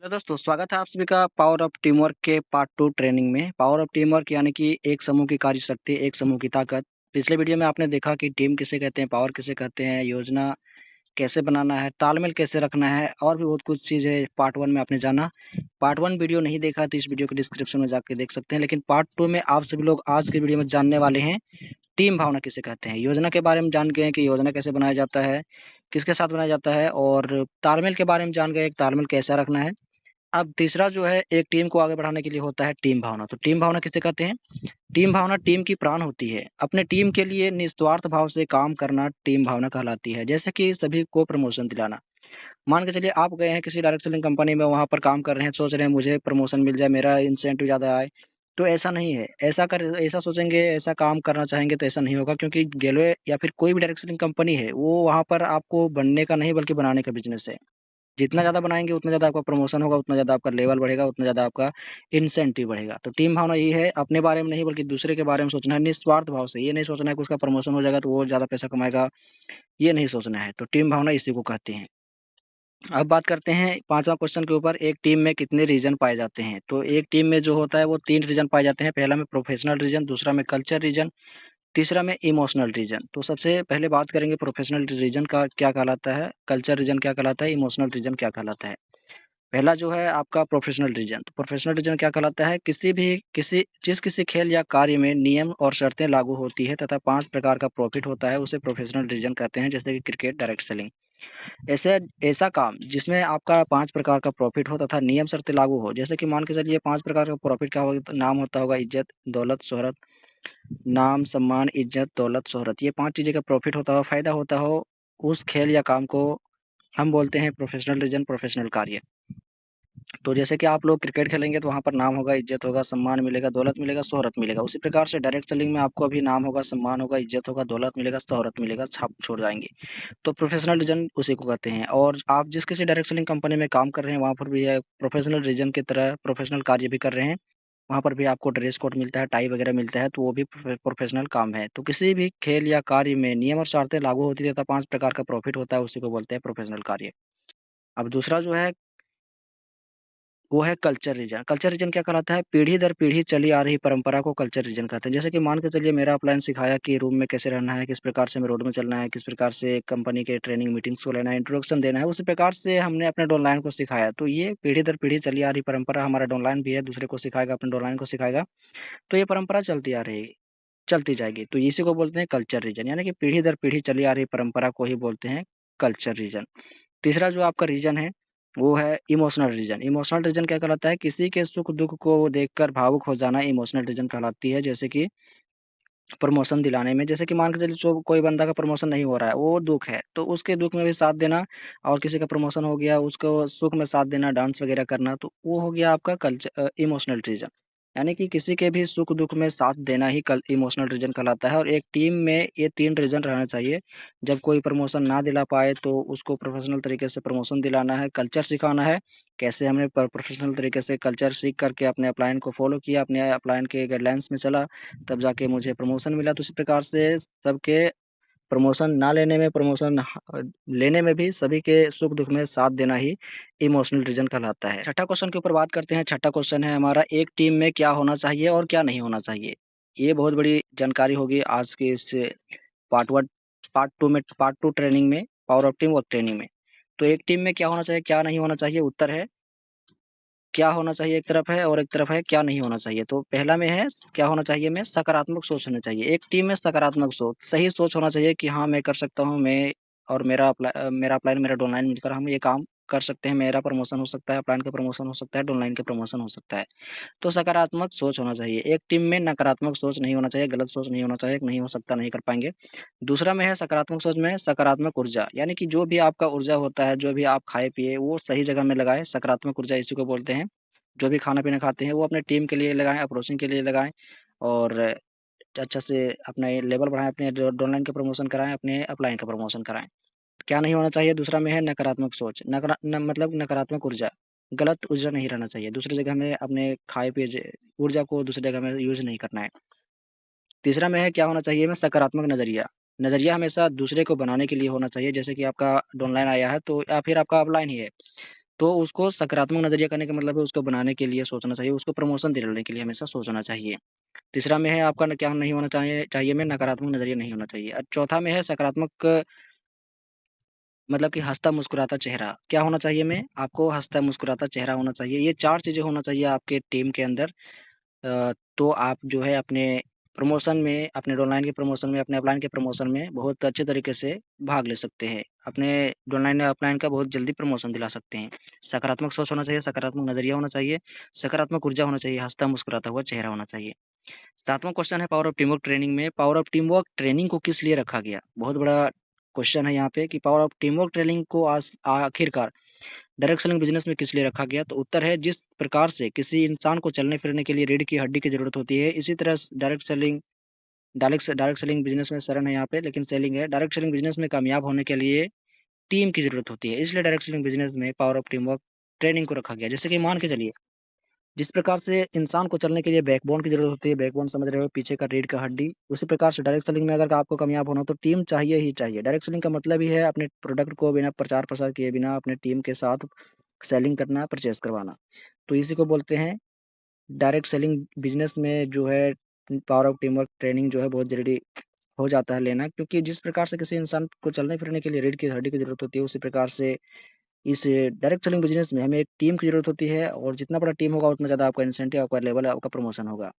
Hello दोस्तों, स्वागत है आप सभी का पावर ऑफ टीम वर्क के पार्ट 2 ट्रेनिंग में। पावर ऑफ टीम वर्क यानी कि एक समूह की कार्यशक्ति, एक समूह की ताकत। पिछले वीडियो में आपने देखा कि टीम किसे कहते हैं, पावर किसे कहते हैं, योजना कैसे बनाना है, तालमेल कैसे रखना है और भी बहुत कुछ चीज़ें पार्ट 1 में आपने जाना। पार्ट 1 वीडियो नहीं देखा तो इस वीडियो के डिस्क्रिप्शन में जाके देख सकते हैं। लेकिन पार्ट 2 में आप सभी लोग आज के वीडियो में जानने वाले हैं टीम भावना किसे कहते हैं, योजना के बारे में जान गए हैं कि योजना कैसे बनाया जाता है, किसके साथ बनाया जाता है, और तालमेल के बारे में जान गए तालमेल कैसा रखना है। अब तीसरा जो है एक टीम को आगे बढ़ाने के लिए होता है टीम भावना। तो टीम भावना किसे कहते हैं? टीम भावना टीम की प्राण होती है। अपने टीम के लिए निस्वार्थ भाव से काम करना टीम भावना कहलाती है। जैसे कि सभी को प्रमोशन दिलाना। मान के चलिए आप गए हैं किसी डायरेक्ट सेलिंग कंपनी में, वहाँ पर काम कर रहे हैं, सोच रहे हैं मुझे प्रमोशन मिल जाए, मेरा इंसेंटिव ज़्यादा आए। तो ऐसा नहीं है। ऐसा सोचेंगे, ऐसा काम करना चाहेंगे तो ऐसा नहीं होगा, क्योंकि गेलवे या फिर कोई भी डायरेक्ट सेलिंग कंपनी है, वो वहाँ पर आपको बनने का नहीं बल्कि बनाने का बिज़नेस है। जितना ज़्यादा बनाएँगे उतना ज़्यादा आपका प्रमोशन होगा, उतना ज़्यादा आपका लेवल बढ़ेगा, उतना ज़्यादा आपका इंसेंटिव बढ़ेगा। तो टीम भावना ये है, अपने बारे में नहीं बल्कि दूसरे के बारे में सोचना है निस्वार्थ भाव से। ये नहीं सोचना है कि उसका प्रमोशन हो जाएगा तो वो ज़्यादा पैसा कमाएगा, ये नहीं सोचना है। तो टीम भावना इसी को कहते हैं। अब बात करते हैं 5वां क्वेश्चन के ऊपर, एक टीम में कितने रीजन पाए जाते हैं? तो एक टीम में जो होता है वो 3 रीजन पाए जाते हैं। पहला में प्रोफेशनल रीजन, दूसरा में कल्चर रीजन, तीसरा में इमोशनल रीजन। तो सबसे पहले बात करेंगे प्रोफेशनल रीजन का क्या कहलाता है, कल्चर रीजन क्या कहलाता है, इमोशनल रीजन क्या कहलाता है। पहला जो है आपका प्रोफेशनल रीजन। तो प्रोफेशनल रीजन क्या कहलाता है? किसी खेल या कार्य में नियम और शर्तें लागू होती है तथा 5 प्रकार का प्रॉफिट होता है, उसे प्रोफेशनल रीजन कहते हैं। जैसे कि क्रिकेट, डायरेक्ट सेलिंग। ऐसे ऐसा काम जिसमें आपका 5 प्रकार का प्रॉफिट हो तथा नियम शर्तें लागू हो। जैसे कि मान के चलिए 5 प्रकार का प्रॉफिट क्या होगा, तो नाम होता होगा इज़्ज़त, दौलत, शोहरत। नाम, सम्मान, इज़्ज़त, दौलत, शोहरत, ये 5 चीज़ें का प्रॉफिट होता हो, फ़ायदा होता हो, उस खेल या काम को हम बोलते हैं प्रोफेशनल रीजन, प्रोफेशनल कार्य। तो जैसे कि आप लोग क्रिकेट खेलेंगे तो वहाँ पर नाम होगा, इज़्ज़त होगा, सम्मान मिलेगा, दौलत मिलेगा, शोहरत मिलेगा। उसी प्रकार से डायरेक्ट सेलिंग में आपको अभी नाम होगा, सम्मान होगा, इज़्ज़त होगा, दौलत मिलेगा, शोहरत मिलेगा, छाप छोड़ जाएँगे। तो प्रोफेशनल रीजन उसी को कहते हैं। और आप जिस किसी डायरेक्ट सेलिंग कंपनी में काम कर रहे हैं, वहाँ पर भी प्रोफेशनल रीजन की तरह प्रोफेशनल कार्य भी कर रहे हैं। वहाँ पर भी आपको ड्रेस कोड मिलता है, टाई वगैरह मिलता है, तो वो भी प्रोफेशनल काम है। तो किसी भी खेल या कार्य में नियम और शर्तें लागू होती है तथा 5 प्रकार का प्रॉफिट होता है, उसी को बोलते हैं प्रोफेशनल कार्य। अब दूसरा जो है वो है कल्चर रीजन। कल्चर रीजन क्या कहलाता है? पीढ़ी दर पीढ़ी चली आ रही परंपरा को कल्चर रीजन कहते हैं। जैसे कि मान के चलिए मेरा अपलाइन सिखाया कि रूम में कैसे रहना है, किस प्रकार से हमें रोड में चलना है, किस प्रकार से कंपनी के ट्रेनिंग मीटिंग्स को लेना है, इंट्रोडक्शन देना है, उसी प्रकार से हमने अपने डाउनलाइन को सिखाया। तो ये पीढ़ी दर पीढ़ी चली आ रही परंपरा, हमारा डाउनलाइन भी है, दूसरे को सिखाएगा, अपने डाउनलाइन को सिखाएगा। तो ये परंपरा चलती आ रही चलती जाएगी। तो इसी को बोलते हैं कल्चर रीजन, यानी कि पीढ़ी दर पीढ़ी चली आ रही परंपरा को ही बोलते हैं कल्चर रीजन। तीसरा जो आपका रीजन है, वो है इमोशनल रीजन। इमोशनल रीजन क्या कहलाता है? किसी के सुख-दुःख को देखकर भावुक हो जाना इमोशनल रीजन कहलाती है। जैसे कि प्रमोशन दिलाने में, जैसे कि मान के चलिए जो कोई बंदा का प्रमोशन नहीं हो रहा है, वो दुःख है, तो उसके दुःख में भी साथ देना, और किसी का प्रमोशन हो गया, उसको सुख में साथ देना, डांस वगैरह करना, तो वो हो गया आपका इमोशनल रीजन। यानी कि किसी के भी सुख-दुःख में साथ देना ही कल इमोशनल रीजन कहलाता है। और एक टीम में ये 3 रीजन रहना चाहिए। जब कोई प्रमोशन ना दिला पाए तो उसको प्रोफेशनल तरीके से प्रमोशन दिलाना है, कल्चर सिखाना है, कैसे हमने प्रोफेशनल तरीके से कल्चर सीख करके अपने अपलाइन को फ़ॉलो किया, अपने अपलाइन के गाइडलाइंस में चला, तब जाके मुझे प्रमोशन मिला। तो इसी प्रकार से सबके प्रमोशन ना लेने में, लेने में भी सभी के सुख-दुःख में साथ देना ही इमोशनल रीजन कहलाता है। छठा क्वेश्चन के ऊपर बात करते हैं। छठा क्वेश्चन है हमारा, एक टीम में क्या होना चाहिए और क्या नहीं होना चाहिए? ये बहुत बड़ी जानकारी होगी आज के इस पार्ट 1 पार्ट 2 ट्रेनिंग में, power of team work training में। तो एक टीम में क्या होना चाहिए, क्या नहीं होना चाहिए? उत्तर है क्या होना चाहिए एक तरफ है, और एक तरफ है क्या नहीं होना चाहिए। तो पहला में है क्या होना चाहिए में सकारात्मक सोच होनी चाहिए। एक टीम में सकारात्मक सोच, सही सोच होना चाहिए कि हाँ, मैं कर सकता हूँ, मैं और मेरा अपलाइन, मेरा डाउनलाइन मिलकर हम ये काम कर सकते हैं। मेरा प्रमोशन हो सकता है, अपलाइन का प्रमोशन हो सकता है, डाउनलाइन का प्रमोशन हो सकता है। तो सकारात्मक सोच होना चाहिए। एक टीम में नकारात्मक सोच नहीं होना चाहिए, गलत सोच नहीं होना चाहिए, नहीं हो सकता, नहीं कर पाएँगे। दूसरा में है सकारात्मक सोच में सकारात्मक ऊर्जा, यानी कि जो भी आपका ऊर्जा होता है, जो भी आप खाए-पिए, वो सही जगह में लगाएँ। सकारात्मक ऊर्जा इसी को बोलते हैं। जो भी खाना-पीना खाते हैं, वो अपने टीम के लिए लगाएँ, अप्रोचिंग के लिए लगाएँ, और अच्छा से अपना ये लेवल बढ़ाएँ, अपने डाउनलाइन का प्रमोशन कराएँ, अपने अपलाइन का प्रमोशन कराएँ। क्या नहीं होना चाहिए? दूसरा में है नकारात्मक सोच, मतलब नकारात्मक ऊर्जा, गलत ऊर्जा नहीं रहना चाहिए। दूसरी जगह में अपने खाए-पिए ऊर्जा को दूसरी जगह में यूज़ नहीं करना है। तीसरा में है क्या होना चाहिए में सकारात्मक नज़रिया। नज़रिया हमेशा दूसरे को बनाने के लिए होना चाहिए। जैसे कि आपका डाउनलाइन आया है तो या फिर आपका अपलाइन ही है। तो उसको सकारात्मक नज़रिया करने का मतलब है उसको बनाने के लिए सोचना चाहिए, उसको प्रमोशन दिलाने के लिए हमेशा सोचना चाहिए। तीसरा में है आपका न क्या नहीं होना चाहिए में नकारात्मक नज़रिया नहीं होना चाहिए। चौथा में है सकारात्मक मतलब कि हँसता मुस्कुराता चेहरा। क्या होना चाहिए में? आपको हँसता मुस्कुराता चेहरा होना चाहिए। ये 4 चीज़ें होना चाहिए आपके टीम के अंदर। तो आप जो है अपने प्रमोशन में, अपने डाउनलाइन के प्रमोशन में, अपने अपलाइन के प्रमोशन में बहुत अच्छे तरीके से भाग ले सकते हैं। अपने डाउनलाइन या अपलाइन का बहुत जल्दी प्रमोशन दिला सकते हैं। सकारात्मक सोच होना चाहिए, सकारात्मक नज़रिया होना चाहिए, सकारात्मक ऊर्जा होना चाहिए, हँसता मुस्कुराता हुआ चेहरा होना चाहिए। 7वां क्वेश्चन है power of team work training में, power of team work training को किस लिए रखा गया? बहुत बड़ा क्वेश्चन है यहाँ पे कि power of team work training को आखिरकार डायरेक्ट सेलिंग बिज़नेस में किस लिए रखा गया? तो उत्तर है जिस प्रकार से किसी इंसान को चलने-फिरने के लिए रीढ़ की हड्डी की ज़रूरत होती है, इसी तरह डायरेक्ट सेलिंग बिज़नेस में शरण है यहाँ पे, लेकिन सेलिंग है। डायरेक्ट सेलिंग बिज़नेस में कामयाब होने के लिए टीम की ज़रूरत होती है, इसलिए डायरेक्ट सेलिंग बिज़नेस में power of team work training को रखा गया। जैसे कि मान के चलिए, जिस प्रकार से इंसान को चलने के लिए बैकबोन की ज़रूरत होती है, बैकबोन समझ रहे हो, पीछे का रीढ़ का हड्डी, उसी प्रकार से डायरेक्ट सेलिंग में अगर आपको कामयाब होना हो तो टीम चाहिए ही चाहिए। डायरेक्ट सेलिंग का मतलब ही है अपने प्रोडक्ट को बिना प्रचार-प्रसार किए बिना अपने टीम के साथ सेलिंग करना, परचेज़ करवाना। तो इसी को बोलते हैं डायरेक्ट सेलिंग बिज़नेस में जो है power of team work training जो है बहुत ज़रूरी हो जाता है लेना, क्योंकि जिस प्रकार से किसी इंसान को चलने-फिरने के लिए रीढ़ की हड्डी की ज़रूरत होती है, उसी प्रकार से इस डायरेक्ट सेलिंग बिज़नेस में हमें एक टीम की ज़रूरत होती है और जितना बड़ा टीम होगा उतना ज़्यादा आपका इंसेंटिव, आपका लेवल, आपका प्रमोशन होगा।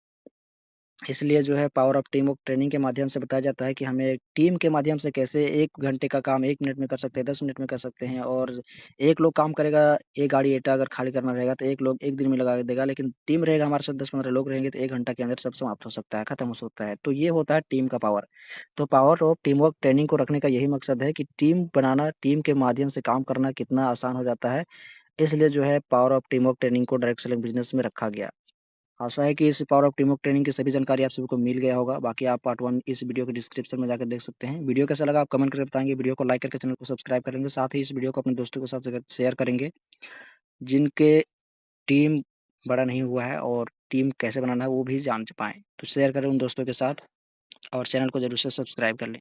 इसलिए जो है power of team work training के माध्यम से बताया जाता है कि हमें टीम के माध्यम से कैसे 1 घंटे का काम 1 मिनट में कर सकते हैं, 10 मिनट में कर सकते हैं और एक लोग काम करेगा, एक गाड़ी ईंटा अगर खाली करना रहेगा तो एक लोग 1 दिन में लगा देगा, लेकिन टीम रहेगा हमारे साथ 10-15 लोग रहेंगे तो 1 घंटा के अंदर सब समाप्त हो सकता है, खत्म हो सकता है। तो ये होता है टीम का पावर। तो power of team work training को रखने का यही मकसद है कि टीम बनाना, टीम के माध्यम से काम करना कितना आसान हो जाता है। इसलिए जो है power of team work training को डायरेक्ट सेलिंग बिज़नेस में रखा गया। आशा है कि इस power of team work training की सभी जानकारी आप सभी को मिल गया होगा। बाकी आप पार्ट 1 इस वीडियो के डिस्क्रिप्शन में जाकर देख सकते हैं। वीडियो कैसा लगा आप कमेंट करके बताएँगे। वीडियो को लाइक करके चैनल को सब्सक्राइब करेंगे। साथ ही इस वीडियो को अपने दोस्तों के साथ शेयर करेंगे, जिनके टीम बड़ा नहीं हुआ है और टीम कैसे बनाना है वो भी जान पाएँ। तो शेयर करें उन दोस्तों के साथ और चैनल को ज़रूर से सब्सक्राइब कर लें।